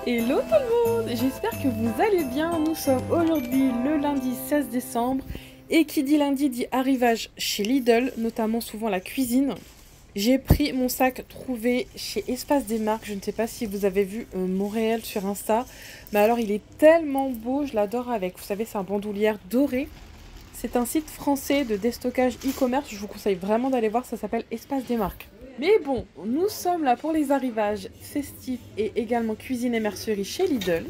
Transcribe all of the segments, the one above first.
Hello tout le monde, j'espère que vous allez bien. Nous sommes aujourd'hui le lundi 16 décembre et qui dit lundi dit arrivage chez Lidl, notamment souvent la cuisine. J'ai pris mon sac trouvé chez Espace des Marques, je ne sais pas si vous avez vu mon réel sur Insta, mais alors il est tellement beau, je l'adore avec, vous savez c'est un bandoulière doré. C'est un site français de déstockage e-commerce, je vous conseille vraiment d'aller voir, ça s'appelle Espace des Marques. Mais bon, nous sommes là pour les arrivages festifs et également cuisine et mercerie chez Lidl.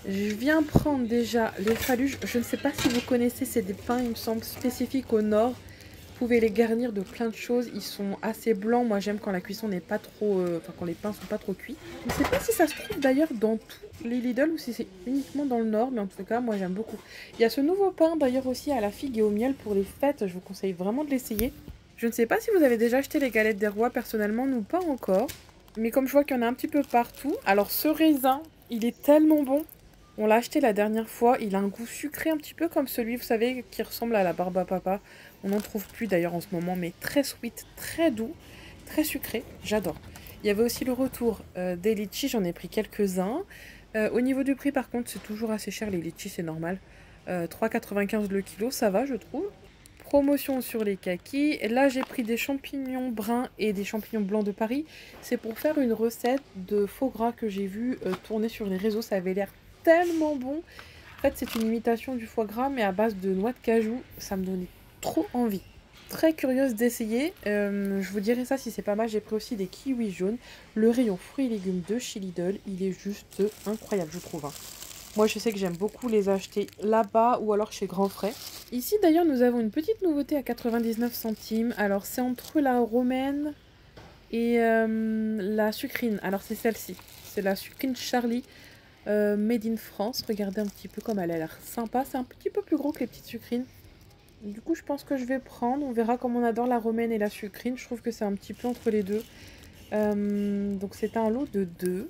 Je viens prendre déjà les faluches. Je ne sais pas si vous connaissez, c'est des pains, il me semble, spécifiques au nord. Vous pouvez les garnir de plein de choses. Ils sont assez blancs. Moi, j'aime quand la cuisson n'est pas trop... Enfin, quand les pains sont pas trop cuits. Je ne sais pas si ça se trouve d'ailleurs dans tous les Lidl ou si c'est uniquement dans le nord. Mais en tout cas, moi, j'aime beaucoup. Il y a ce nouveau pain d'ailleurs aussi à la figue et au miel pour les fêtes. Je vous conseille vraiment de l'essayer. Je ne sais pas si vous avez déjà acheté les galettes des rois. Personnellement, nous, pas encore. Mais comme je vois qu'il y en a un petit peu partout. Alors, ce raisin, il est tellement bon. On l'a acheté la dernière fois, il a un goût sucré un petit peu comme celui, vous savez, qui ressemble à la barbe à papa. On n'en trouve plus d'ailleurs en ce moment, mais très sweet, très doux, très sucré, j'adore. Il y avait aussi le retour des litchis, j'en ai pris quelques-uns. Au niveau du prix par contre, c'est toujours assez cher, les litchis c'est normal. 3,95 le kilo, ça va je trouve. Promotion sur les kakis. Et là j'ai pris des champignons bruns et des champignons blancs de Paris. C'est pour faire une recette de faux gras que j'ai vu tourner sur les réseaux, ça avait l'air tellement bon. En fait, c'est une imitation du foie gras, mais à base de noix de cajou. Ça me donnait trop envie. Très curieuse d'essayer. Je vous dirai ça si c'est pas mal. J'ai pris aussi des kiwis jaunes. Le rayon fruits et légumes de chez Lidl, il est juste incroyable, je trouve, hein. Moi, je sais que j'aime beaucoup les acheter là-bas ou alors chez Grand Frais. Ici, d'ailleurs, nous avons une petite nouveauté à 99 centimes. Alors, c'est entre la romaine et la sucrine. Alors, c'est celle-ci. C'est la sucrine Charlie. Made in France, regardez un petit peu comme elle a l'air sympa, c'est un petit peu plus gros que les petites sucrines. Du coup je pense que je vais prendre, on verra comme on adore la romaine et la sucrine, je trouve que c'est un petit peu entre les deux. Donc c'est un lot de 2.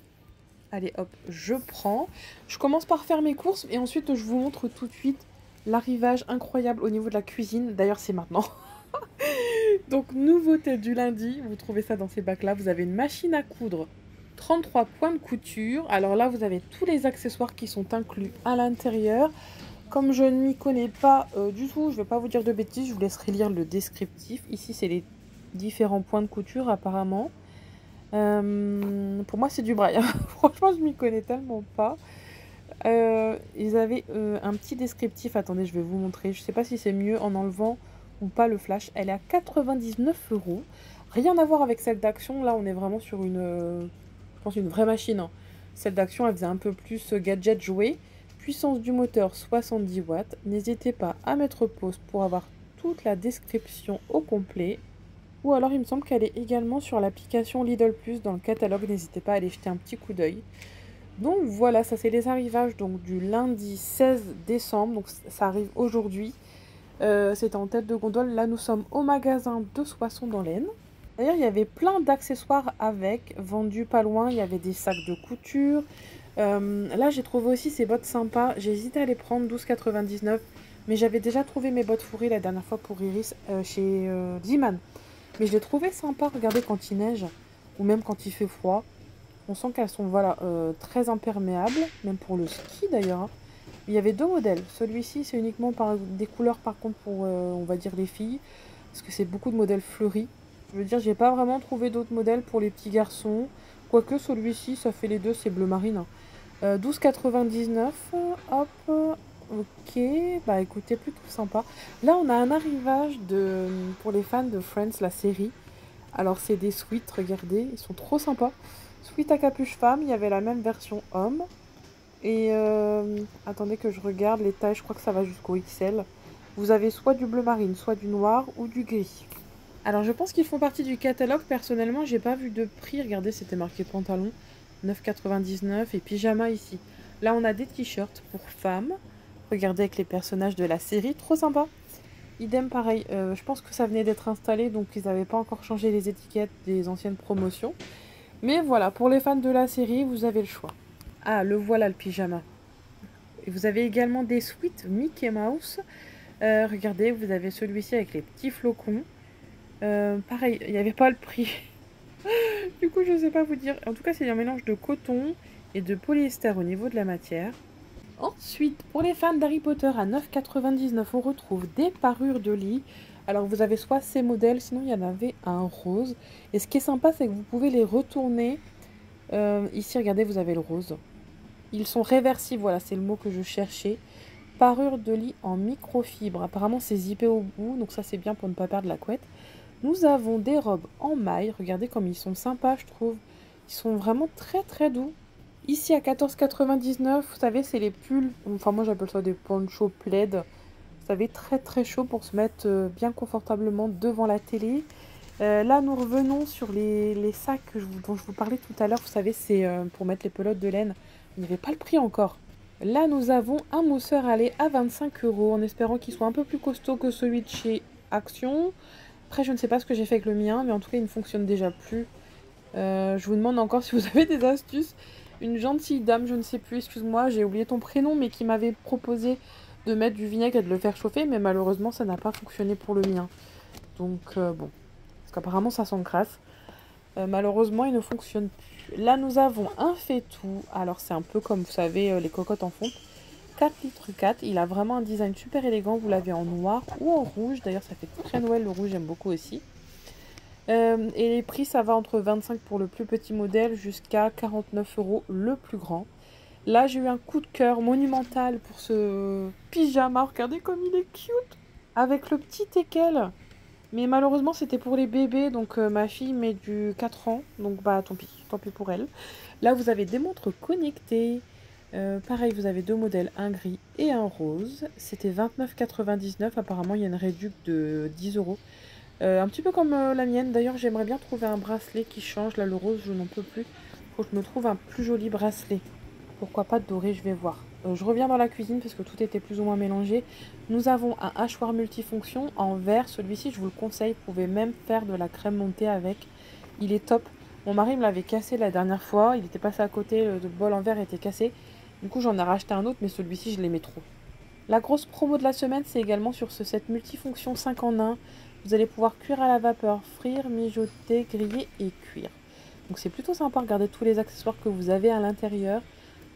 Allez hop, je prends. Je commence par faire mes courses et ensuite je vous montre tout de suite l'arrivage incroyable au niveau de la cuisine. D'ailleurs c'est maintenant. Donc nouveauté du lundi, vous trouvez ça dans ces bacs là, vous avez une machine à coudre 33 points de couture. Alors là, vous avez tous les accessoires qui sont inclus à l'intérieur. Comme je ne m'y connais pas du tout, je ne vais pas vous dire de bêtises, je vous laisserai lire le descriptif. Ici, c'est les différents points de couture apparemment. Pour moi, c'est du braille. Franchement, je m'y connais tellement pas. Ils avaient un petit descriptif. Attendez, je vais vous montrer. Je ne sais pas si c'est mieux en enlevant ou pas le flash. Elle est à 99 euros. Rien à voir avec celle d'Action. Là, on est vraiment sur une... je pense une vraie machine, hein. Celle d'Action, elle faisait un peu plus gadget jouet. Puissance du moteur 70 watts. N'hésitez pas à mettre pause pour avoir toute la description au complet. Ou alors il me semble qu'elle est également sur l'application Lidl Plus dans le catalogue. N'hésitez pas à aller jeter un petit coup d'œil. Donc voilà, ça c'est les arrivages donc, du lundi 16 décembre. Donc ça arrive aujourd'hui. C'était en tête de gondole. Là nous sommes au magasin de Soissons dans l'Aisne. D'ailleurs, il y avait plein d'accessoires avec, vendus pas loin. Il y avait des sacs de couture. Là, j'ai trouvé aussi ces bottes sympas. J'ai hésité à les prendre, 12,99. Mais j'avais déjà trouvé mes bottes fourrées la dernière fois pour Iris chez Diman. Mais je les trouvais sympas, regardez, quand il neige ou même quand il fait froid. On sent qu'elles sont voilà, très imperméables, même pour le ski d'ailleurs, hein. Il y avait deux modèles. Celui-ci, c'est uniquement par des couleurs par contre pour, on va dire, les filles. Parce que c'est beaucoup de modèles fleuris. Je veux dire, j'ai pas vraiment trouvé d'autres modèles pour les petits garçons. Quoique celui-ci, ça fait les deux, c'est bleu marine, hein. 12,99. Hop. Ok. Bah écoutez, plutôt sympa. Là, on a un arrivage pour les fans de Friends, la série. Alors, c'est des sweats, regardez. Ils sont trop sympas. Sweat à capuche femme. Il y avait la même version homme. Et attendez que je regarde les tailles. Je crois que ça va jusqu'au XL. Vous avez soit du bleu marine, soit du noir ou du gris. Alors je pense qu'ils font partie du catalogue. Personnellement, j'ai pas vu de prix. Regardez, c'était marqué pantalon 9,99 et pyjama ici. Là, on a des t-shirts pour femmes. Regardez avec les personnages de la série, trop sympa. Idem pareil, je pense que ça venait d'être installé, donc ils n'avaient pas encore changé les étiquettes des anciennes promotions. Mais voilà, pour les fans de la série, vous avez le choix. Ah, le voilà le pyjama. Et vous avez également des sweats Mickey Mouse. Regardez, vous avez celui-ci avec les petits flocons. Pareil, il n'y avait pas le prix. Du coup, je sais pas vous dire. En tout cas, c'est un mélange de coton et de polyester au niveau de la matière. Ensuite, pour les fans d'Harry Potter, à 9,99 €, on retrouve des parures de lit. Alors vous avez soit ces modèles, sinon il y en avait un rose. Et ce qui est sympa, c'est que vous pouvez les retourner. Ici, regardez, vous avez le rose. Ils sont réversibles, voilà, c'est le mot que je cherchais. Parure de lit en microfibre. Apparemment, c'est zippé au bout, donc ça c'est bien pour ne pas perdre la couette. Nous avons des robes en maille. Regardez comme ils sont sympas, je trouve. Ils sont vraiment très très doux. Ici à 14,99 €, vous savez, c'est les pulls. Enfin, moi j'appelle ça des ponchos plaid. Vous savez, très très chaud pour se mettre bien confortablement devant la télé. Là, nous revenons sur les sacs dont je vous parlais tout à l'heure. Vous savez, c'est pour mettre les pelotes de laine. Il n'y avait pas le prix encore. Là, nous avons un mousseur à lait à 25 € en espérant qu'il soit un peu plus costaud que celui de chez Action. Après, je ne sais pas ce que j'ai fait avec le mien, mais en tout cas, il ne fonctionne déjà plus. Je vous demande encore si vous avez des astuces. Une gentille dame, je ne sais plus, excuse-moi, j'ai oublié ton prénom, mais qui m'avait proposé de mettre du vinaigre et de le faire chauffer, mais malheureusement, ça n'a pas fonctionné pour le mien. Donc, bon, parce qu'apparemment, ça s'encrasse. Malheureusement, il ne fonctionne plus. Là, nous avons un fait-tout. Alors, c'est un peu comme, vous savez, les cocottes en fonte. 4 litres 4. Il a vraiment un design super élégant. Vous l'avez en noir ou en rouge. D'ailleurs, ça fait très Noël, le rouge, j'aime beaucoup aussi. Et les prix, ça va entre 25 pour le plus petit modèle jusqu'à 49 € le plus grand. Là, j'ai eu un coup de cœur monumental pour ce pyjama. Regardez comme il est cute. Avec le petit teckel. Mais malheureusement, c'était pour les bébés. Donc, ma fille met du 4 ans. Donc, bah, tant pis pour elle. Là, vous avez des montres connectées. Pareil, vous avez deux modèles, un gris et un rose. C'était 29,99 €. Apparemment, il y a une réduction de 10 €. Un petit peu comme la mienne. D'ailleurs, j'aimerais bien trouver un bracelet qui change. Là, le rose, je n'en peux plus. Faut que je me trouve un plus joli bracelet. Pourquoi pas doré, je vais voir. Je reviens dans la cuisine parce que tout était plus ou moins mélangé. Nous avons un hachoir multifonction en verre. Celui-ci, je vous le conseille. Vous pouvez même faire de la crème montée avec. Il est top. Mon mari me l'avait cassé la dernière fois. Il était passé à côté, le bol en verre était cassé. Du coup, j'en ai racheté un autre, mais celui-ci, je l'aimais trop. La grosse promo de la semaine, c'est également sur ce set multifonction 5 en 1. Vous allez pouvoir cuire à la vapeur, frire, mijoter, griller et cuire. Donc c'est plutôt sympa, regardez tous les accessoires que vous avez à l'intérieur.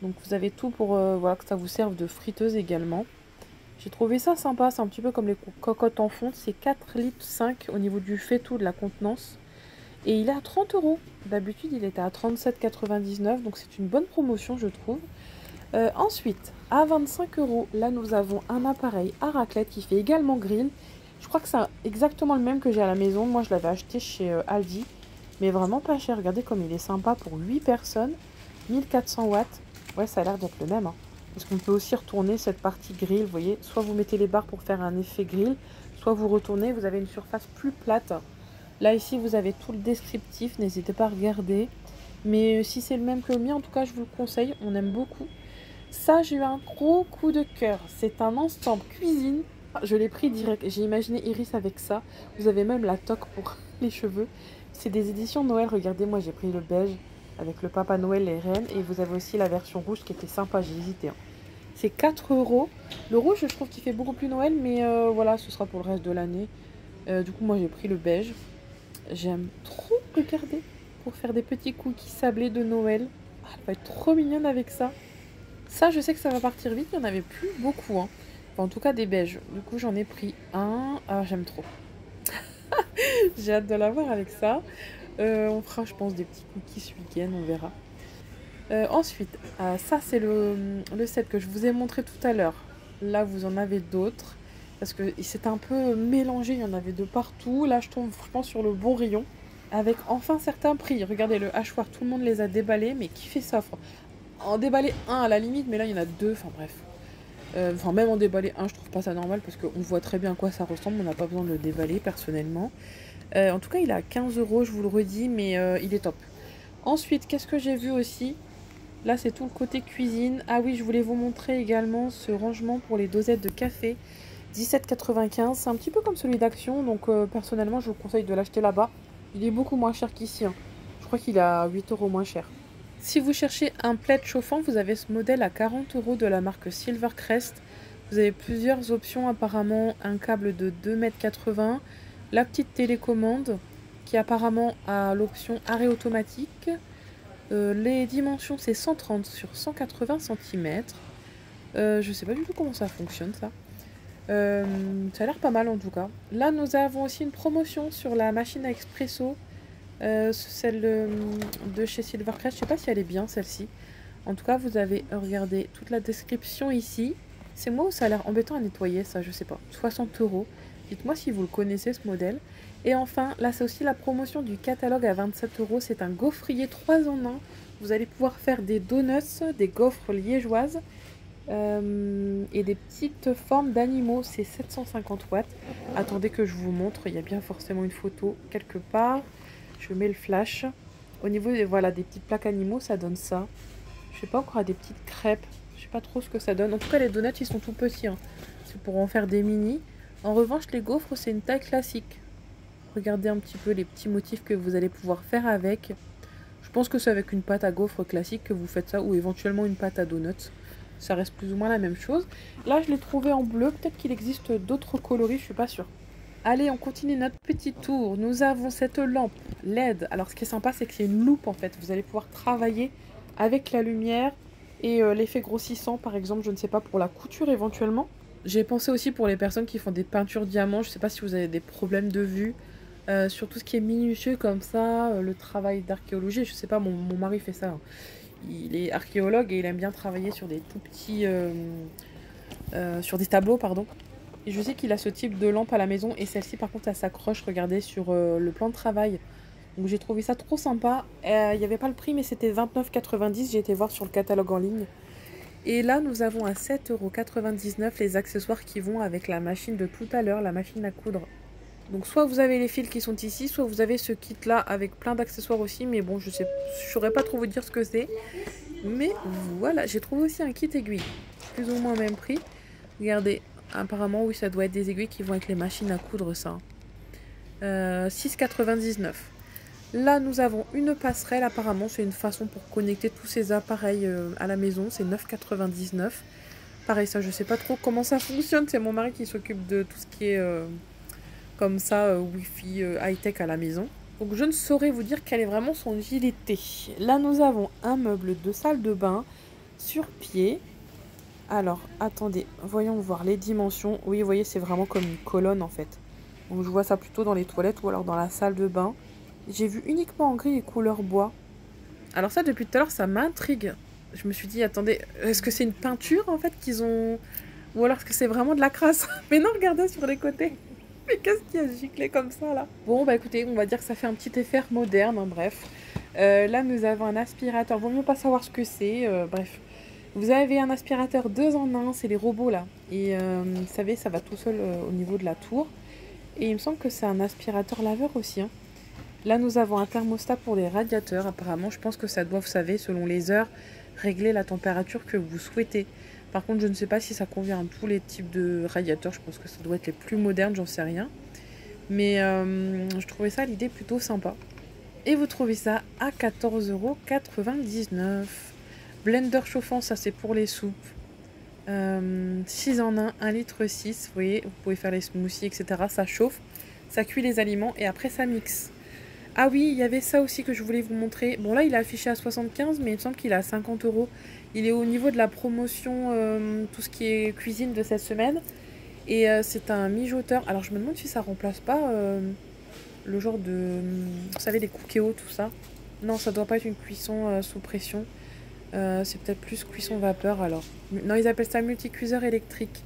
Donc vous avez tout pour voilà, que ça vous serve de friteuse également. J'ai trouvé ça sympa, c'est un petit peu comme les cocottes en fonte. C'est 4,5 litres au niveau du fait-tout de la contenance. Et il est à 30 €. D'habitude, il était à 37,99 €. Donc c'est une bonne promotion, je trouve. Ensuite, à 25 €, là nous avons un appareil à raclette qui fait également grill. Je crois que c'est exactement le même que j'ai à la maison. Moi, je l'avais acheté chez Aldi. Mais vraiment pas cher. Regardez comme il est sympa pour 8 personnes. 1400 watts. Ouais, ça a l'air d'être le même. Hein. Parce qu'on peut aussi retourner cette partie grill. Vous voyez, soit vous mettez les barres pour faire un effet grill, soit vous retournez. Vous avez une surface plus plate. Là, ici, vous avez tout le descriptif. N'hésitez pas à regarder. Mais si c'est le même que le mien, en tout cas, je vous le conseille. On aime beaucoup. Ça, j'ai eu un gros coup de cœur. C'est un ensemble cuisine. Je l'ai pris direct. J'ai imaginé Iris avec ça. Vous avez même la toque pour les cheveux. C'est des éditions Noël. Regardez, moi j'ai pris le beige avec le Papa Noël et Reine. Et vous avez aussi la version rouge qui était sympa. J'ai hésité. Hein. C'est 4 €. Le rouge, je trouve qu'il fait beaucoup plus Noël. Mais voilà, ce sera pour le reste de l'année. Du coup, moi j'ai pris le beige. J'aime trop regarder pour faire des petits cookies sablés de Noël. Ah, elle va être trop mignonne avec ça. Ça, je sais que ça va partir vite. Il n'y en avait plus beaucoup. Hein. Enfin, en tout cas, des beiges. Du coup, j'en ai pris un. Ah, j'aime trop. J'ai hâte de l'avoir avec ça. On fera, je pense, des petits cookies ce week-end. On verra. Ensuite, ça, c'est le set que je vous ai montré tout à l'heure. Là, vous en avez d'autres. Parce que c'est un peu mélangé. Il y en avait de partout. Là, je tombe, je pense, sur le bon rayon. Avec enfin certains prix. Regardez, le hachoir, tout le monde les a déballés. Mais qui fait ça? En déballer un à la limite, mais là il y en a deux, enfin bref. Enfin même en déballer un, je trouve pas ça normal parce qu'on voit très bien à quoi ça ressemble, on n'a pas besoin de le déballer personnellement. En tout cas il est à 15 €, je vous le redis, mais il est top. Ensuite, qu'est-ce que j'ai vu aussi? Là c'est tout le côté cuisine. Ah oui, je voulais vous montrer également ce rangement pour les dosettes de café. 17,95 €, c'est un petit peu comme celui d'Action, donc personnellement je vous conseille de l'acheter là-bas. Il est beaucoup moins cher qu'ici, hein. Je crois qu'il est à 8 € moins cher. Si vous cherchez un plaid chauffant, vous avez ce modèle à 40 € de la marque Silvercrest. Vous avez plusieurs options apparemment, un câble de 2,80 m, la petite télécommande qui apparemment a l'option arrêt automatique. Les dimensions, c'est 130 sur 180 cm. Je sais pas du tout comment ça fonctionne, ça. Ça a l'air pas mal, en tout cas. Là, nous avons aussi une promotion sur la machine à expresso. Celle de chez Silvercrest. Je sais pas si elle est bien, celle-ci. En tout cas, vous avez regardé toute la description ici. C'est moi ou ça a l'air embêtant à nettoyer, ça, je sais pas. 60 €. Dites-moi si vous le connaissez, ce modèle. Et enfin, là, c'est aussi la promotion du catalogue à 27 €. C'est un gaufrier 3 en 1. Vous allez pouvoir faire des donuts, des gaufres liégeoises et des petites formes d'animaux. C'est 750 watts. Attendez que je vous montre. Il y a bien forcément une photo quelque part. Je mets le flash. Au niveau des, voilà, des petites plaques animaux, ça donne ça. Je sais pas, encore à des petites crêpes. Je sais pas trop ce que ça donne. En tout cas, les donuts, ils sont tout petits. Hein. C'est pour en faire des mini. En revanche, les gaufres, c'est une taille classique. Regardez un petit peu les petits motifs que vous allez pouvoir faire avec. Je pense que c'est avec une pâte à gaufres classique que vous faites ça. Ou éventuellement une pâte à donuts. Ça reste plus ou moins la même chose. Là, je l'ai trouvé en bleu. Peut-être qu'il existe d'autres coloris, je suis pas sûre. Allez, on continue notre petit tour. Nous avons cette lampe LED. Alors, ce qui est sympa, c'est que c'est une loupe, en fait. Vous allez pouvoir travailler avec la lumière et l'effet grossissant, par exemple, je ne sais pas, pour la couture éventuellement. J'ai pensé aussi pour les personnes qui font des peintures diamants. Je ne sais pas si vous avez des problèmes de vue. Sur tout ce qui est minutieux comme ça, le travail d'archéologie. Je sais pas, mon mari fait ça. Hein. Il est archéologue et il aime bien travailler sur des tout petits... sur des tableaux, pardon. Et je sais qu'il a ce type de lampe à la maison et celle-ci par contre elle s'accroche, regardez, sur le plan de travail. Donc j'ai trouvé ça trop sympa. Il n'y avait pas le prix mais c'était 29,90 €, j'ai été voir sur le catalogue en ligne. Et là nous avons à 7,99 € les accessoires qui vont avec la machine de tout à l'heure, la machine à coudre. Donc soit vous avez les fils qui sont ici, soit vous avez ce kit là avec plein d'accessoires aussi. Mais bon, je saurais pas trop vous dire ce que c'est. Mais voilà, j'ai trouvé aussi un kit aiguille. Plus ou moins au même prix. Regardez. Apparemment, oui, ça doit être des aiguilles qui vont avec les machines à coudre, ça. 6,99 €. Là, nous avons une passerelle. Apparemment, c'est une façon pour connecter tous ces appareils à la maison. C'est 9,99 €. Pareil, ça, je sais pas trop comment ça fonctionne. C'est mon mari qui s'occupe de tout ce qui est comme ça, Wi-Fi, high-tech à la maison. Donc, je ne saurais vous dire quelle est vraiment son utilité. Là, nous avons un meuble de salle de bain sur pied. Alors, attendez, voyons voir les dimensions. Oui, vous voyez, c'est vraiment comme une colonne en fait. Donc, je vois ça plutôt dans les toilettes ou alors dans la salle de bain. J'ai vu uniquement en gris et couleur bois. Alors ça, depuis tout à l'heure, ça m'intrigue. Je me suis dit, attendez, est-ce que c'est une peinture en fait qu'ils ont... Ou alors est-ce que c'est vraiment de la crasse? Mais non, regardez sur les côtés. Mais qu'est-ce qu'il y a giclé comme ça là? Bon, bah écoutez, on va dire que ça fait un petit effet moderne, hein, bref. Là, nous avons un aspirateur. Vaut mieux pas savoir ce que c'est, bref. Vous avez un aspirateur 2 en 1, c'est les robots là. Et vous savez, ça va tout seul au niveau de la tour. Et il me semble que c'est un aspirateur laveur aussi. Hein. Là, nous avons un thermostat pour les radiateurs. Apparemment, je pense que ça doit, vous savez, selon les heures, régler la température que vous souhaitez. Par contre, je ne sais pas si ça convient à tous les types de radiateurs. Je pense que ça doit être les plus modernes, j'en sais rien. Mais je trouvais ça l'idée plutôt sympa. Et vous trouvez ça à 14,99 €. Blender chauffant, ça c'est pour les soupes. 6 en 1, 1,6 litre. Vous voyez, vous pouvez faire les smoothies, etc. Ça chauffe, ça cuit les aliments et après ça mixe. Ah oui, il y avait ça aussi que je voulais vous montrer. Bon là, il est affiché à 75, mais il me semble qu'il est à 50 €. Il est au niveau de la promotion, tout ce qui est cuisine de cette semaine. Et c'est un mijoteur. Alors je me demande si ça remplace pas le genre de... Vous savez, les cookéos, tout ça. Non, ça doit pas être une cuisson sous pression. C'est peut-être plus cuisson vapeur alors. Non, ils appellent ça multicuiseur électrique.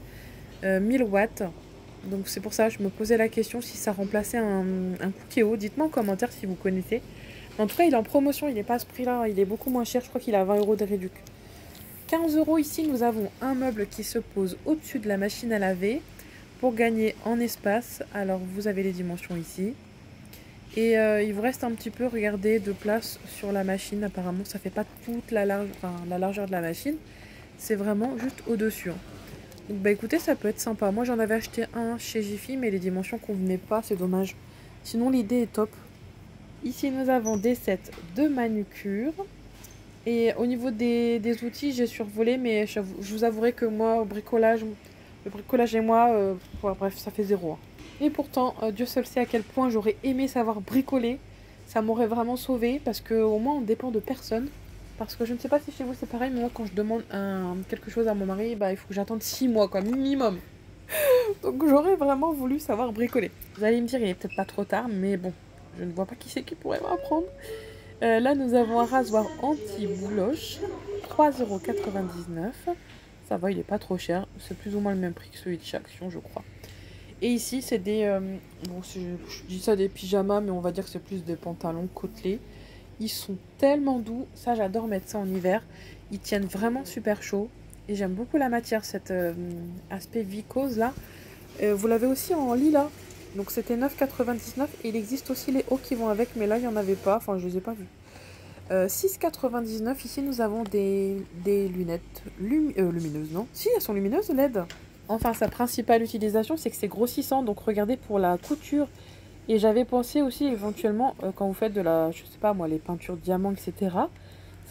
1000 watts. Donc c'est pour ça, je me posais la question si ça remplaçait un cookéo. Dites-moi en commentaire si vous connaissez. En tout cas, il est en promotion, il n'est pas à ce prix-là. Il est beaucoup moins cher, je crois qu'il a 20 € de réduction. 15 € ici, nous avons un meuble qui se pose au-dessus de la machine à laver pour gagner en espace. Alors vous avez les dimensions ici. Et il vous reste un petit peu, regardez, de place sur la machine. Apparemment, ça fait pas toute la largeur de la machine. C'est vraiment juste au-dessus. Hein. Donc bah écoutez, ça peut être sympa. Moi, j'en avais acheté un chez Jiffy, mais les dimensions convenaient pas, c'est dommage. Sinon, l'idée est top. Ici, nous avons des sets de manucure. Et au niveau des outils, j'ai survolé, mais je vous avouerai que moi, le bricolage et moi, bref, ça fait zéro. Hein. Et pourtant, Dieu seul sait à quel point j'aurais aimé savoir bricoler. Ça m'aurait vraiment sauvé parce que au moins on dépend de personne. Parce que je ne sais pas si chez vous c'est pareil, mais moi quand je demande quelque chose à mon mari, bah il faut que j'attende 6 mois quoi, minimum. Donc j'aurais vraiment voulu savoir bricoler. Vous allez me dire, il est peut-être pas trop tard, mais bon, je ne vois pas qui c'est qui pourrait m'apprendre. Là nous avons un rasoir anti-bouloche, 3,99 €. Ça va, il est pas trop cher. C'est plus ou moins le même prix que celui de chez Action, je crois. Et ici, c'est des... bon, je dis ça des pyjamas, mais on va dire que c'est plus des pantalons côtelés. Ils sont tellement doux. Ça, j'adore mettre ça en hiver. Ils tiennent vraiment super chaud. Et j'aime beaucoup la matière, cet aspect vicose là. Vous l'avez aussi en lilas. Donc c'était 9,99 €. Et il existe aussi les hauts qui vont avec, mais là, il n'y en avait pas. Enfin, je ne les ai pas vus. 6,99 €. Ici, nous avons des lunettes lumineuses, non? Si, elles sont lumineuses, LED. Enfin, sa principale utilisation, c'est que c'est grossissant. Donc, regardez pour la couture. Et j'avais pensé aussi, éventuellement, quand vous faites de la, je sais pas moi, les peintures diamants, etc.,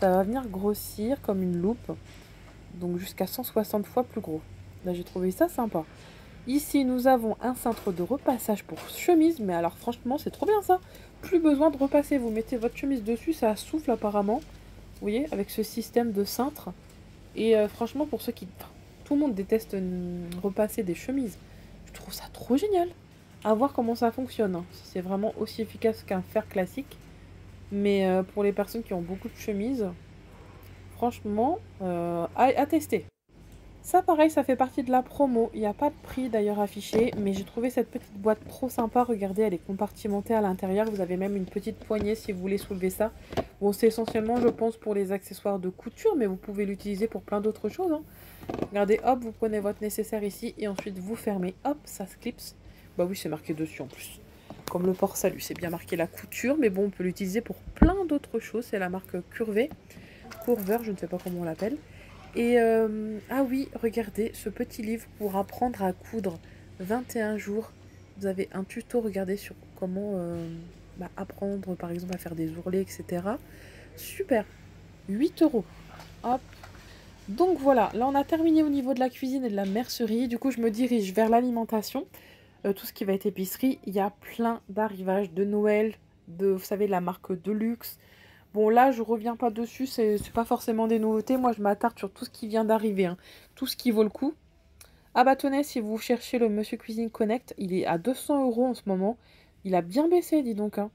ça va venir grossir comme une loupe. Donc, jusqu'à 160 fois plus gros. Là, j'ai trouvé ça sympa. Ici, nous avons un cintre de repassage pour chemise. Mais alors, franchement, c'est trop bien ça. Plus besoin de repasser. Vous mettez votre chemise dessus, ça souffle apparemment. Vous voyez, avec ce système de cintre. Et franchement, pour ceux qui... enfin, tout le monde déteste repasser des chemises. Je trouve ça trop génial. À voir comment ça fonctionne. Hein. Si c'est vraiment aussi efficace qu'un fer classique. Mais pour les personnes qui ont beaucoup de chemises, franchement, à tester. Ça, pareil, ça fait partie de la promo. Il n'y a pas de prix d'ailleurs affiché, mais j'ai trouvé cette petite boîte trop sympa. Regardez, elle est compartimentée à l'intérieur. Vous avez même une petite poignée si vous voulez soulever ça. Bon, c'est essentiellement, je pense, pour les accessoires de couture, mais vous pouvez l'utiliser pour plein d'autres choses. Hein. Regardez, hop, vous prenez votre nécessaire ici et ensuite vous fermez. Hop, ça se clipse. Bah oui, c'est marqué dessus en plus. Comme le port salut, c'est bien marqué la couture, mais bon, on peut l'utiliser pour plein d'autres choses. C'est la marque Curvé, Curver, je ne sais pas comment on l'appelle. Et ah oui, regardez ce petit livre pour apprendre à coudre. 21 jours. Vous avez un tuto, regardez, sur comment apprendre par exemple à faire des ourlets, etc. Super. 8 euros. Hop. Donc voilà, là on a terminé au niveau de la cuisine et de la mercerie. Du coup, je me dirige vers l'alimentation. Tout ce qui va être épicerie. Il y a plein d'arrivages de Noël, de, vous savez, la marque Deluxe. Bon, là, je reviens pas dessus, c'est pas forcément des nouveautés. Moi, je m'attarde sur tout ce qui vient d'arriver, hein. Tout ce qui vaut le coup. Ah bah tenez, si vous cherchez le Monsieur Cuisine Connect, il est à 200 € en ce moment. Il a bien baissé, dis donc. Hein.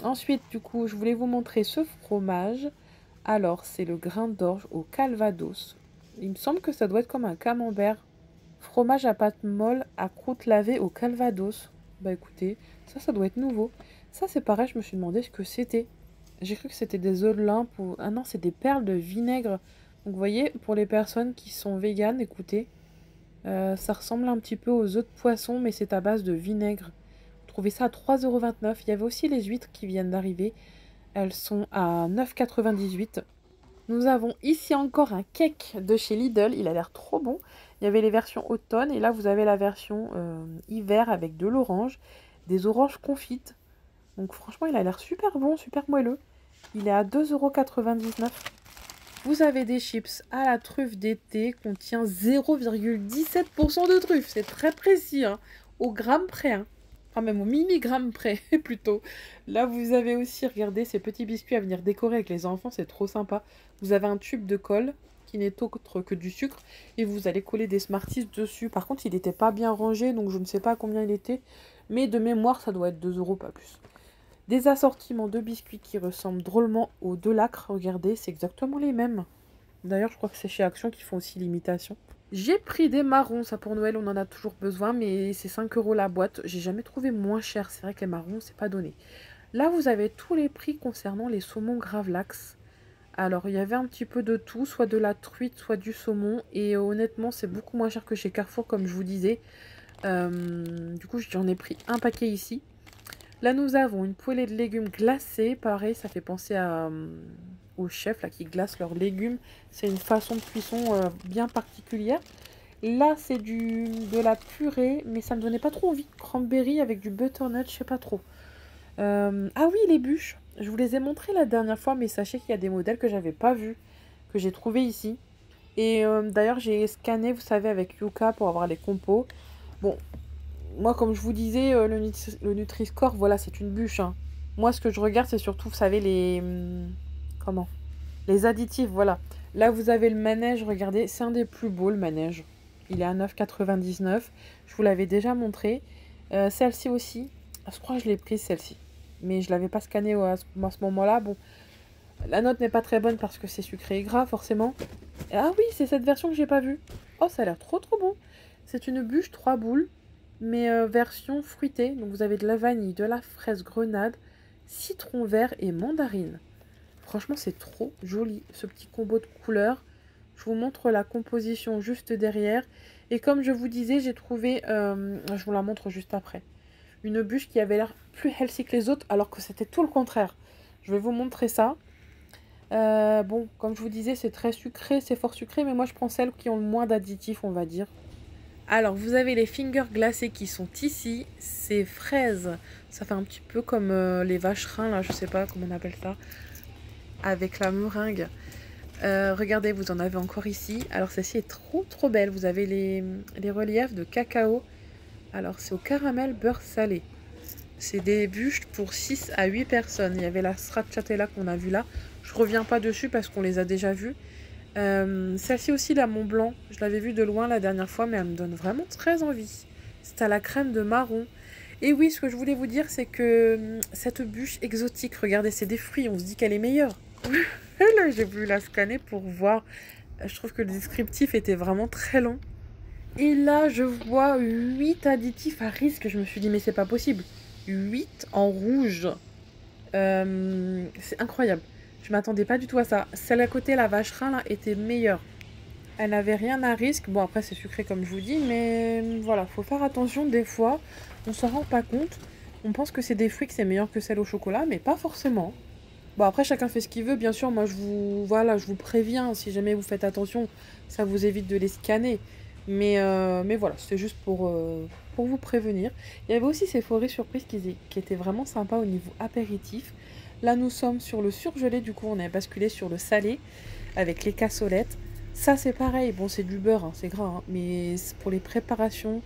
Ensuite, du coup, je voulais vous montrer ce fromage. Alors, c'est le grain d'orge au calvados. Il me semble que ça doit être comme un camembert. Fromage à pâte molle à croûte lavée au calvados. Bah écoutez, ça doit être nouveau. Ça, c'est pareil, je me suis demandé ce que c'était. J'ai cru que c'était des œufs de lin ou... Ah non, c'est des perles de vinaigre. Donc vous voyez, pour les personnes qui sont véganes, écoutez, ça ressemble un petit peu aux œufs de poisson, mais c'est à base de vinaigre. Vous trouvez ça à 3,29 €. Il y avait aussi les huîtres qui viennent d'arriver. Elles sont à 9,98 €. Nous avons ici encore un cake de chez Lidl. Il a l'air trop bon. Il y avait les versions automne et là vous avez la version hiver avec de l'orange, des oranges confites. Donc franchement, il a l'air super bon, super moelleux. Il est à 2,99 €. Vous avez des chips à la truffe d'été, contient 0,17% de truffe. C'est très précis, hein, au gramme près. Hein. Enfin, même au milligramme près, plutôt. Là, vous avez aussi, regardez, ces petits biscuits à venir décorer avec les enfants. C'est trop sympa. Vous avez un tube de colle qui n'est autre que du sucre. Et vous allez coller des Smarties dessus. Par contre, il n'était pas bien rangé, donc je ne sais pas combien il était. Mais de mémoire, ça doit être 2 €, pas plus. Des assortiments de biscuits qui ressemblent drôlement aux deux lacres. Regardez, c'est exactement les mêmes. D'ailleurs, je crois que c'est chez Action qui font aussi l'imitation. J'ai pris des marrons, ça pour Noël, on en a toujours besoin, mais c'est 5 € la boîte. J'ai jamais trouvé moins cher, c'est vrai que les marrons, c'est pas donné. Là, vous avez tous les prix concernant les saumons gravlax. Alors, il y avait un petit peu de tout, soit de la truite, soit du saumon. Et honnêtement, c'est beaucoup moins cher que chez Carrefour, comme je vous disais. Du coup, j'en ai pris un paquet ici. Là, nous avons une poêlée de légumes glacés. Pareil, ça fait penser aux chefs là, qui glacent leurs légumes. C'est une façon de cuisson bien particulière. Là, c'est de la purée, mais ça me donnait pas trop envie. Cranberry avec du butternut, je sais pas trop. Ah oui, les bûches. Je vous les ai montrées la dernière fois, mais sachez qu'il y a des modèles que j'avais pas vus, que j'ai trouvé ici. Et d'ailleurs, j'ai scanné, vous savez, avec Yuka pour avoir les compos. Bon, moi, comme je vous disais, le Nutri-Score, voilà, c'est une bûche, hein. Moi, ce que je regarde, c'est surtout, vous savez, comment? Les additifs, voilà. Là, vous avez le manège, regardez, c'est un des plus beaux, le manège. Il est à 9,99. Je vous l'avais déjà montré. Celle-ci aussi, je crois que je l'ai prise, celle-ci. Mais je ne l'avais pas scanné à ce moment-là. Bon, la note n'est pas très bonne parce que c'est sucré et gras, forcément. Ah oui, c'est cette version que j'ai pas vue. Oh, ça a l'air trop trop bon. C'est une bûche 3 boules, mais version fruitée. Donc vous avez de la vanille, de la fraise grenade, citron vert et mandarine. Franchement, c'est trop joli, ce petit combo de couleurs. Je vous montre la composition juste derrière. Et comme je vous disais, j'ai trouvé, je vous la montre juste après, une bûche qui avait l'air plus healthy que les autres, alors que c'était tout le contraire. Je vais vous montrer ça. Bon, comme je vous disais, c'est très sucré, c'est fort sucré, mais moi je prends celles qui ont le moins d'additifs, on va dire. Alors, vous avez les fingers glacés qui sont ici, c'est fraises. Ça fait un petit peu comme les vacherins, là, je sais pas comment on appelle ça, avec la meringue. Regardez, vous en avez encore ici. Alors, celle-ci est trop trop belle. Vous avez les reliefs de cacao. Alors, c'est au caramel beurre salé. C'est des bûches pour 6 à 8 personnes. Il y avait la stracciatella qu'on a vue là. Je reviens pas dessus parce qu'on les a déjà vues. Celle-ci aussi, la Mont Blanc. Je l'avais vue de loin la dernière fois, mais elle me donne vraiment très envie. C'est à la crème de marron. Et oui, ce que je voulais vous dire, c'est que cette bûche exotique, regardez, c'est des fruits. On se dit qu'elle est meilleure. Et là, j'ai voulu la scanner pour voir. Je trouve que le descriptif était vraiment très long. Et là, je vois 8 additifs à risque. Je me suis dit, mais c'est pas possible. 8 en rouge. C'est incroyable. Je m'attendais pas du tout à ça. Celle à côté, la vacherin, là, était meilleure. Elle n'avait rien à risque. Bon, après, c'est sucré comme je vous dis, mais voilà, faut faire attention des fois. On s'en rend pas compte. On pense que c'est des fruits, que c'est meilleur que celle au chocolat, mais pas forcément. Bon, après, chacun fait ce qu'il veut. Bien sûr, moi, je vous préviens. Si jamais vous faites attention, ça vous évite de les scanner. Mais voilà, c'était juste pour vous prévenir. Il y avait aussi ces forêts surprises qui étaient vraiment sympas au niveau apéritif. Là, nous sommes sur le surgelé. Du coup, on a basculé sur le salé avec les cassolettes. Ça, c'est pareil. Bon, c'est du beurre, hein, c'est gras. Hein, mais pour les préparations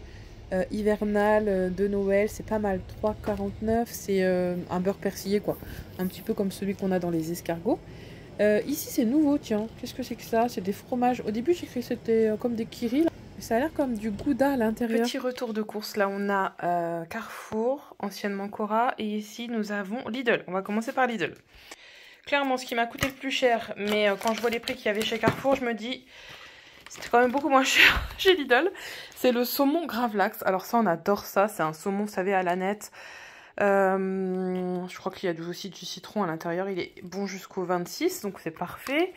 hivernales de Noël, c'est pas mal. 3,49. C'est un beurre persillé, quoi. Un petit peu comme celui qu'on a dans les escargots. Ici, c'est nouveau, tiens. Qu'est-ce que c'est que ça? C'est des fromages. Au début, j'ai cru que c'était comme des kiris. Ça a l'air comme du gouda à l'intérieur. Petit retour de course, là on a Carrefour, anciennement Cora, et ici nous avons Lidl. On va commencer par Lidl. Clairement, ce qui m'a coûté le plus cher, mais quand je vois les prix qu'il y avait chez Carrefour, je me dis, c'était quand même beaucoup moins cher chez Lidl. C'est le saumon Gravlax. Alors ça, on adore ça, c'est un saumon, vous savez, à l'aneth. Je crois qu'il y a aussi du citron à l'intérieur, il est bon jusqu'au 26, donc c'est parfait.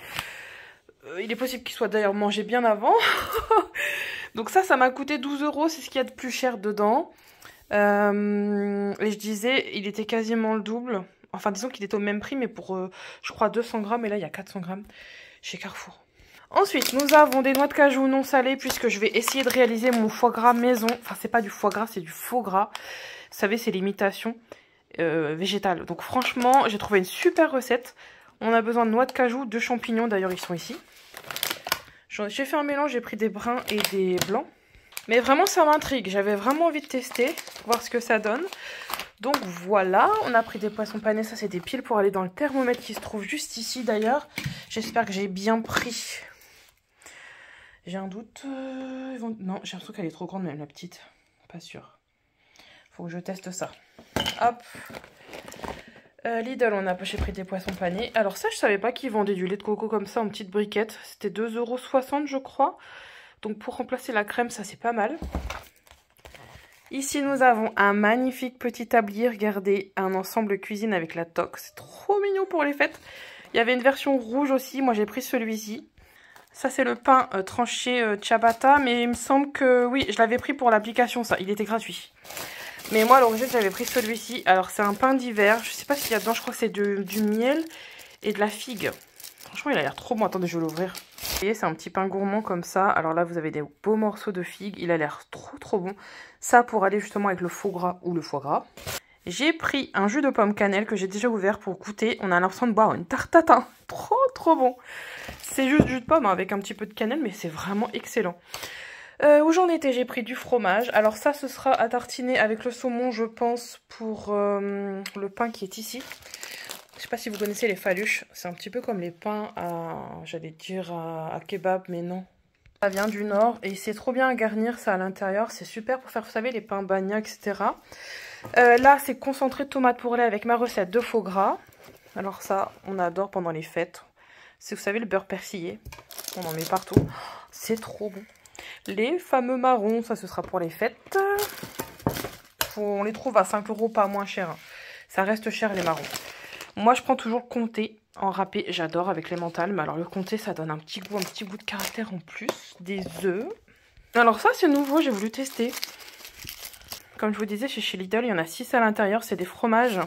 Il est possible qu'il soit d'ailleurs mangé bien avant. Donc ça m'a coûté 12 €, c'est ce qu'il y a de plus cher dedans. Et je disais, il était quasiment le double. Enfin, disons qu'il était au même prix, mais pour, je crois, 200 grammes. Et là, il y a 400 grammes chez Carrefour. Ensuite, nous avons des noix de cajou non salées, puisque je vais essayer de réaliser mon foie gras maison. Enfin, c'est pas du foie gras, c'est du faux gras. Vous savez, c'est l'imitation végétale. Donc franchement, j'ai trouvé une super recette. On a besoin de noix de cajou, de champignons. D'ailleurs, ils sont ici. J'ai fait un mélange, j'ai pris des bruns et des blancs. Mais vraiment, ça m'intrigue. J'avais vraiment envie de tester, voir ce que ça donne. Donc voilà, on a pris des poissons panés. Ça, c'est des piles pour aller dans le thermomètre qui se trouve juste ici d'ailleurs. J'espère que j'ai bien pris. J'ai un doute. Non, j'ai l'impression qu'elle est trop grande, même la petite. Pas sûre. Faut que je teste ça. Hop. Lidl, j'ai pris des poissons panés. Alors ça, je savais pas qu'ils vendaient du lait de coco comme ça en petites briquettes. C'était 2,60 € je crois. Donc pour remplacer la crème, ça c'est pas mal. Ici, nous avons un magnifique petit tablier. Regardez, un ensemble cuisine avec la toque. C'est trop mignon pour les fêtes. Il y avait une version rouge aussi. Moi, j'ai pris celui-ci. Ça, c'est le pain tranché ciabatta. Mais il me semble que... Oui, je l'avais pris pour l'application, ça. Il était gratuit. Mais moi, à l'origine, j'avais pris celui-ci. Alors, c'est un pain d'hiver. Je sais pas ce qu'il y a dedans. Je crois que c'est du miel et de la figue. Franchement, il a l'air trop bon. Attendez, je vais l'ouvrir. Vous voyez, c'est un petit pain gourmand comme ça. Alors là, vous avez des beaux morceaux de figue. Il a l'air trop, trop bon. Ça, pour aller justement avec le faux gras ou le foie gras. J'ai pris un jus de pomme cannelle que j'ai déjà ouvert pour goûter. On a l'impression de boire une tarte tatin. Trop, trop bon. C'est juste jus de pomme avec un petit peu de cannelle, mais c'est vraiment excellent. Où j'en étais, j'ai pris du fromage. Alors ça, ce sera à tartiner avec le saumon, je pense, pour le pain qui est ici. Je sais pas si vous connaissez les faluches. C'est un petit peu comme les pains à, j'allais dire, à kebab, mais non. Ça vient du nord et c'est trop bien à garnir ça à l'intérieur. C'est super pour faire, vous savez, les pains bagna, etc. Là, c'est concentré de tomates pour lait avec ma recette de faux gras. Alors ça, on adore pendant les fêtes. C'est, vous savez, le beurre persillé. On en met partout. C'est trop bon. Les fameux marrons, ça ce sera pour les fêtes. On les trouve à 5 €, pas moins cher. Hein. Ça reste cher les marrons. Moi, je prends toujours le comté en râpé. J'adore avec les mentales. Mais alors le comté, ça donne un petit goût de caractère en plus. Des œufs. Alors ça, c'est nouveau. J'ai voulu tester. Comme je vous disais, chez Lidl, il y en a 6 à l'intérieur. C'est des fromages.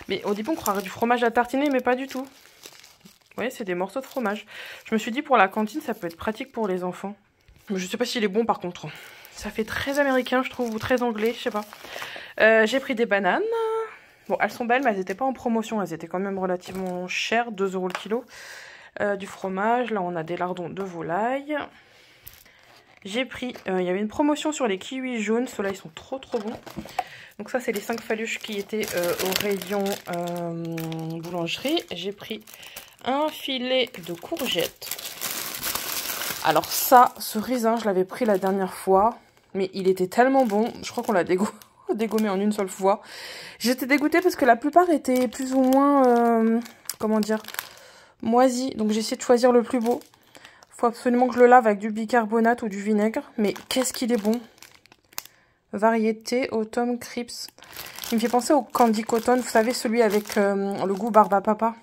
Mais au début, on croirait du fromage à tartiner, mais pas du tout. Vous voyez, c'est des morceaux de fromage. Je me suis dit, pour la cantine, ça peut être pratique pour les enfants. Mais je sais pas s'il est bon, par contre. Ça fait très américain, je trouve, ou très anglais, je sais pas. J'ai pris des bananes. Bon, elles sont belles, mais elles n'étaient pas en promotion. Elles étaient quand même relativement chères, 2 € le kilo. Du fromage. Là, on a des lardons de volaille. J'ai pris... il y avait une promotion sur les kiwis jaunes. Ceux-là, ils sont trop bons. Donc ça, c'est les 5 faluches qui étaient au rayon boulangerie. J'ai pris un filet de courgettes. Alors ça, ce raisin, je l'avais pris la dernière fois. Mais il était tellement bon. Je crois qu'on l'a dégommé en une seule fois. J'étais dégoûtée parce que la plupart étaient plus ou moins... comment dire, moisis. Donc j'ai essayé de choisir le plus beau. Faut absolument que je le lave avec du bicarbonate ou du vinaigre. Mais qu'est-ce qu'il est bon. Variété Autumn Crisp. Il me fait penser au Candy Cotton. Vous savez, celui avec le goût barbe à papa.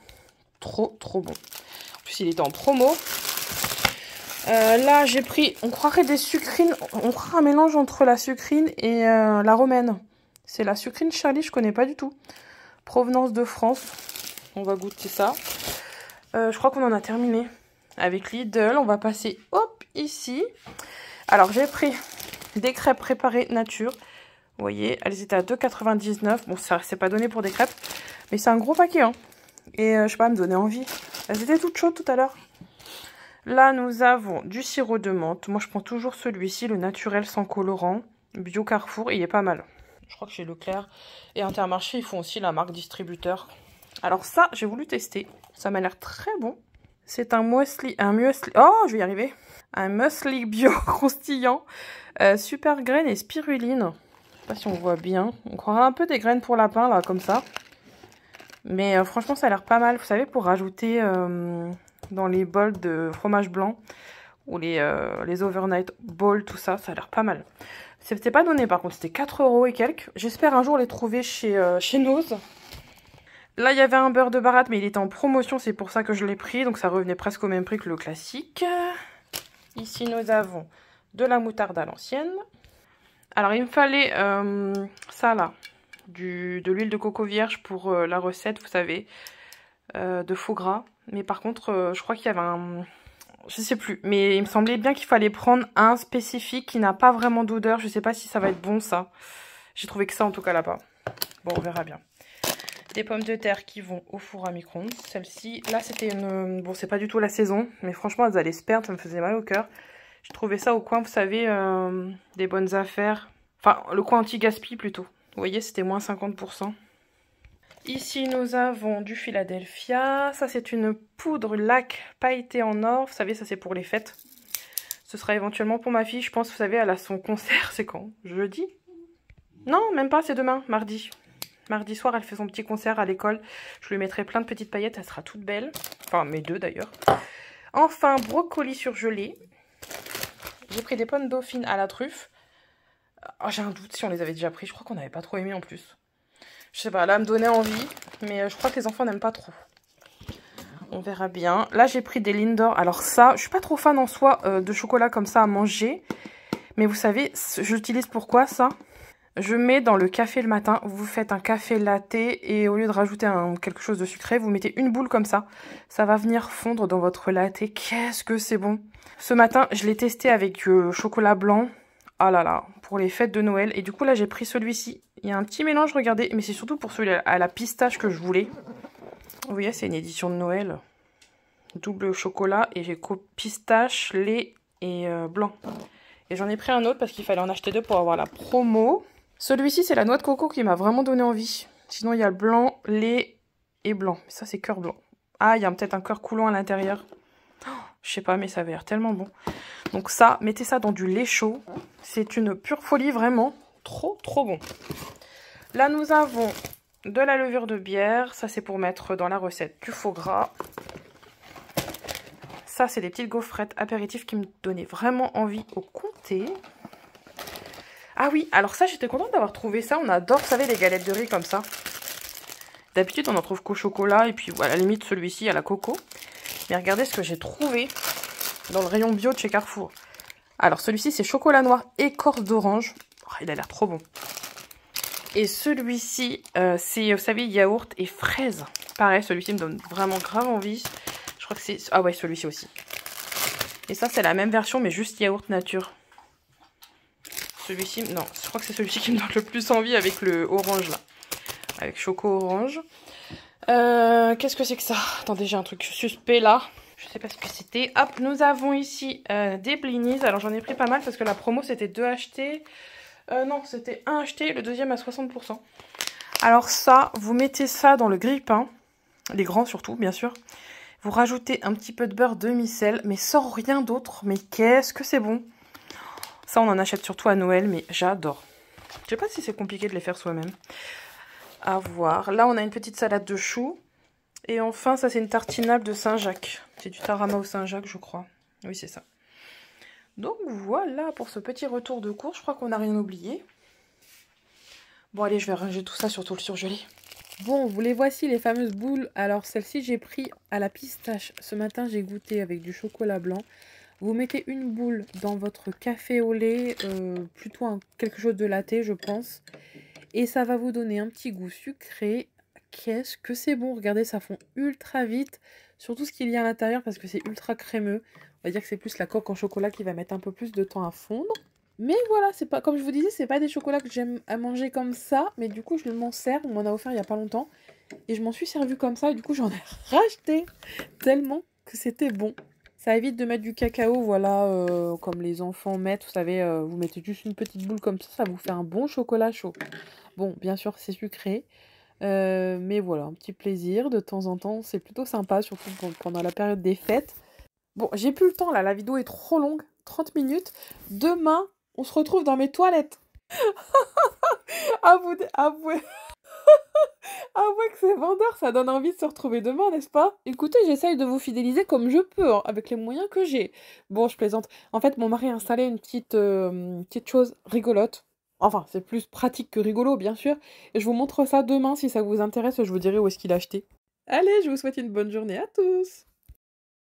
Trop bon. En plus, il était en promo. Là, j'ai pris, on croirait des sucrines. On croirait un mélange entre la sucrine et la romaine. C'est la sucrine Charlie, je connais pas du tout. Provenance de France. On va goûter ça. Je crois qu'on en a terminé avec Lidl. On va passer, hop, ici. Alors, j'ai pris des crêpes préparées nature. Vous voyez, elles étaient à 2,99 €. Bon, ça c'est pas donné pour des crêpes. Mais c'est un gros paquet, hein. Et je sais pas, me donner envie. Elles étaient toutes chaudes tout à l'heure. Là, nous avons du sirop de menthe. Moi, je prends toujours celui-ci, le naturel sans colorant. Bio Carrefour, il est pas mal. Je crois que chez Leclerc et Intermarché, ils font aussi la marque distributeur. Alors ça, j'ai voulu tester. Ça m'a l'air très bon. C'est un muesli. Oh, je vais y arriver. Un muesli bio croustillant. Super graines et spiruline. Je sais pas si on voit bien. On croirait un peu des graines pour lapin, là, comme ça. Mais franchement, ça a l'air pas mal. Vous savez, pour rajouter... dans les bols de fromage blanc ou les overnight bowls, tout ça, ça a l'air pas mal. C'était pas donné par contre, c'était 4 € et quelques. J'espère un jour les trouver chez Noz. Là, il y avait un beurre de baratte, mais il était en promotion, c'est pour ça que je l'ai pris. Donc ça revenait presque au même prix que le classique. Ici, nous avons de la moutarde à l'ancienne. Alors, il me fallait ça là, de l'huile de coco vierge pour la recette, vous savez, de faux gras. Mais par contre, je crois qu'il y avait un... Je sais plus. Mais il me semblait bien qu'il fallait prendre un spécifique qui n'a pas vraiment d'odeur. Je sais pas si ça va être bon, ça. J'ai trouvé que ça, en tout cas, là-bas. Bon, on verra bien. Des pommes de terre qui vont au four à micro-ondes. Celle-ci, là, c'était une... Bon, c'est pas du tout la saison. Mais franchement, elles allaient se perdre. Ça me faisait mal au cœur. J'ai trouvé ça au coin, vous savez, des bonnes affaires. Enfin, le coin anti-gaspi, plutôt. Vous voyez, c'était moins 50%. Ici, nous avons du Philadelphia. Ça, c'est une poudre lac pailletée en or. Vous savez, ça, c'est pour les fêtes. Ce sera éventuellement pour ma fille. Je pense, vous savez, elle a son concert. C'est quand? Jeudi? Non, même pas, c'est demain, mardi. Mardi soir, elle fait son petit concert à l'école. Je lui mettrai plein de petites paillettes. Elle sera toute belle. Enfin, mes deux, d'ailleurs. Enfin, brocoli surgelé. J'ai pris des pommes dauphines à la truffe. Oh, j'ai un doute si on les avait déjà pris. Je crois qu'on n'avait pas trop aimé en plus. Je sais pas, là, elle me donnait envie, mais je crois que les enfants n'aiment pas trop. On verra bien. Là, j'ai pris des Lindor. Alors ça, je suis pas trop fan en soi de chocolat comme ça à manger. Mais vous savez, j'utilise pourquoi ça? Je mets dans le café le matin. Vous faites un café latte et au lieu de rajouter quelque chose de sucré, vous mettez une boule comme ça. Ça va venir fondre dans votre latte. Qu'est-ce que c'est bon! Ce matin, je l'ai testé avec chocolat blanc. Ah là là, pour les fêtes de Noël. Et du coup, là, j'ai pris celui-ci. Il y a un petit mélange, regardez. Mais c'est surtout pour celui à la pistache que je voulais. Vous voyez, c'est une édition de Noël. Double chocolat. Et j'ai pistache, lait et blanc. Et j'en ai pris un autre parce qu'il fallait en acheter deux pour avoir la promo. Celui-ci, c'est la noix de coco qui m'a vraiment donné envie. Sinon, il y a le blanc, lait et blanc. Mais ça, c'est cœur blanc. Ah, il y a peut-être un cœur coulant à l'intérieur. Oh, je sais pas, mais ça avait l'air tellement bon. Donc ça, mettez ça dans du lait chaud. C'est une pure folie, vraiment. Trop, trop bon. Là, nous avons de la levure de bière. Ça, c'est pour mettre dans la recette du faux gras. Ça, c'est des petites gaufrettes apéritives qui me donnaient vraiment envie au comté. Ah oui, alors ça, j'étais contente d'avoir trouvé ça. On adore, vous savez, les galettes de riz comme ça. D'habitude, on en trouve qu'au chocolat. Et puis, à la limite, celui-ci à la coco. Mais regardez ce que j'ai trouvé dans le rayon bio de chez Carrefour. Alors, celui-ci, c'est chocolat noir écorce d'orange. Oh, il a l'air trop bon. Et celui-ci, c'est, vous savez, yaourt et fraise. Pareil, celui-ci me donne vraiment grave envie. Je crois que c'est... Ah ouais, celui-ci aussi. Et ça, c'est la même version, mais juste yaourt nature. Celui-ci, non, je crois que c'est celui-ci qui me donne le plus envie avec le orange, là. Avec choco orange. Qu'est-ce que c'est que ça? Attendez, j'ai un truc suspect, là. Je sais pas ce que c'était. Hop, nous avons ici des blinis. Alors, j'en ai pris pas mal parce que la promo, c'était 2 achetés. Non, c'était 1 acheté, le deuxième à 60%. Alors ça, vous mettez ça dans le grille-pain. Les grands surtout, bien sûr. Vous rajoutez un petit peu de beurre demi-sel, mais sans rien d'autre. Mais qu'est-ce que c'est bon! Ça, on en achète surtout à Noël, mais j'adore. Je sais pas si c'est compliqué de les faire soi-même. À voir. Là, on a une petite salade de choux. Et enfin, ça, c'est une tartinade de Saint-Jacques. C'est du tarama au Saint-Jacques, je crois. Oui, c'est ça. Donc, voilà pour ce petit retour de course. Je crois qu'on n'a rien oublié. Bon, allez, je vais ranger tout ça sur tout le surgelé. Bon, vous les voici, les fameuses boules. Alors, celle-ci, j'ai pris à la pistache. Ce matin, j'ai goûté avec du chocolat blanc. Vous mettez une boule dans votre café au lait, plutôt quelque chose de latte, je pense. Et ça va vous donner un petit goût sucré. Qu'est-ce que c'est bon! Regardez, ça fond ultra vite. Surtout ce qu'il y a à l'intérieur parce que c'est ultra crémeux. On va dire que c'est plus la coque en chocolat qui va mettre un peu plus de temps à fondre. Mais voilà, c'est pas, comme je vous disais, c'est pas des chocolats que j'aime à manger comme ça. Mais du coup, je m'en sers. On m'en a offert il y a pas longtemps. Et je m'en suis servi comme ça. Et du coup, j'en ai racheté tellement que c'était bon. Ça évite de mettre du cacao, voilà, comme les enfants mettent. Vous savez, vous mettez juste une petite boule comme ça vous fait un bon chocolat chaud. Bon, bien sûr, c'est sucré. Mais voilà, un petit plaisir de temps en temps. C'est plutôt sympa, surtout pendant la période des fêtes. Bon, j'ai plus le temps là. La vidéo est trop longue. 30 minutes. Demain, on se retrouve dans mes toilettes. Avouez, avouez que c'est vendeur, ça donne envie de se retrouver demain, n'est-ce pas? Écoutez, j'essaye de vous fidéliser comme je peux, hein, avec les moyens que j'ai. Bon, je plaisante. En fait, mon mari a installé une petite chose rigolote. Enfin, c'est plus pratique que rigolo, bien sûr. Et je vous montre ça demain, si ça vous intéresse, je vous dirai où est-ce qu'il a acheté. Allez, je vous souhaite une bonne journée à tous!